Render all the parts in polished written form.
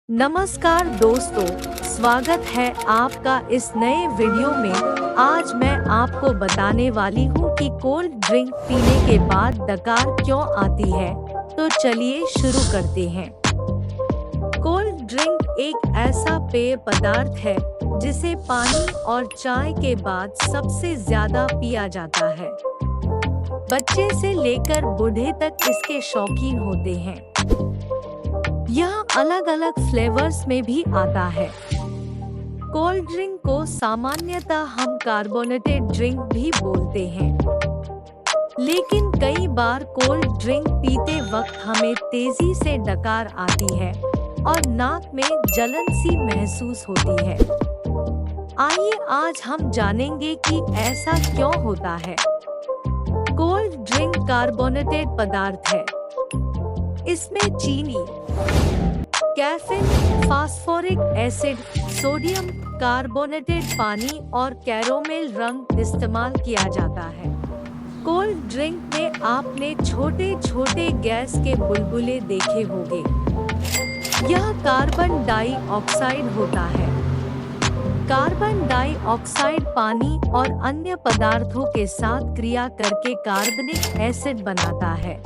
नमस्कार दोस्तों, स्वागत है आपका इस नए वीडियो में। आज मैं आपको बताने वाली हूँ कि कोल्ड ड्रिंक पीने के बाद डकार क्यों आती है। तो चलिए शुरू करते हैं। कोल्ड ड्रिंक एक ऐसा पेय पदार्थ है जिसे पानी और चाय के बाद सबसे ज्यादा पिया जाता है। बच्चे से लेकर बूढ़े तक इसके शौकीन होते हैं। यह अलग अलग फ्लेवर्स में भी आता है। कोल्ड ड्रिंक को सामान्यतः हम कार्बोनेटेड ड्रिंक भी बोलते हैं, लेकिन कई बार कोल्ड ड्रिंक पीते वक्त हमें तेजी से डकार आती है और नाक में जलन सी महसूस होती है। आइए आज हम जानेंगे कि ऐसा क्यों होता है। कोल्ड ड्रिंक कार्बोनेटेड पदार्थ है। इसमें चीनी, caffeine, phosphoric acid, sodium, carbonated पानी और कैरोमेल रंग इस्तेमाल किया जाता है। कोल्ड ड्रिंक में आपने छोटे छोटे गैस के बुलबुले देखे होंगे। यह कार्बन डाइऑक्साइड होता है। कार्बन डाइऑक्साइड पानी और अन्य पदार्थों के साथ क्रिया करके कार्बनिक एसिड बनाता है।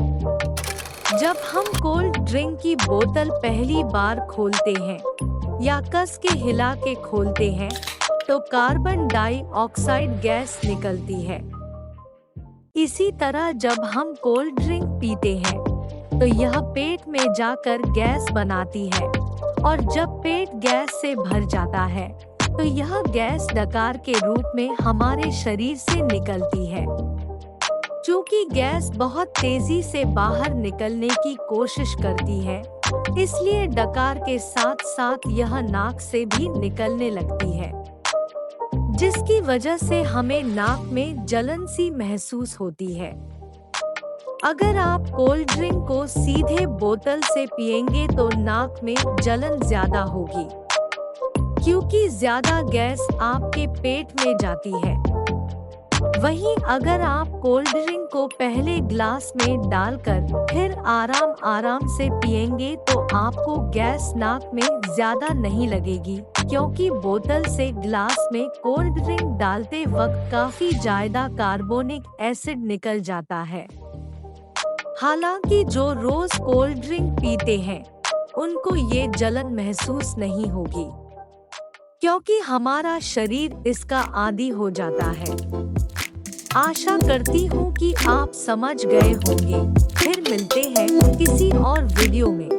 जब हम कोल्ड ड्रिंक की बोतल पहली बार खोलते हैं या कस के हिला के खोलते हैं तो कार्बन डाइऑक्साइड गैस निकलती है। इसी तरह जब हम कोल्ड ड्रिंक पीते हैं तो यह पेट में जाकर गैस बनाती है और जब पेट गैस से भर जाता है तो यह गैस डकार के रूप में हमारे शरीर से निकलती है। चूँकि गैस बहुत तेजी से बाहर निकलने की कोशिश करती है, इसलिए डकार के साथ साथ यह नाक से भी निकलने लगती है, जिसकी वजह से हमें नाक में जलन सी महसूस होती है। अगर आप कोल्ड ड्रिंक को सीधे बोतल से पिएंगे तो नाक में जलन ज्यादा होगी, क्योंकि ज्यादा गैस आपके पेट में जाती है। वहीं अगर आप कोल्ड ड्रिंक को पहले ग्लास में डालकर फिर आराम आराम से पिएंगे तो आपको गैस नाक में ज्यादा नहीं लगेगी, क्योंकि बोतल से ग्लास में कोल्ड ड्रिंक डालते वक्त काफी ज्यादा कार्बोनिक एसिड निकल जाता है। हालांकि जो रोज कोल्ड ड्रिंक पीते हैं उनको ये जलन महसूस नहीं होगी, क्योंकि हमारा शरीर इसका आदी हो जाता है। आशा करती हूँ कि आप समझ गए होंगे। फिर मिलते हैं किसी और वीडियो में।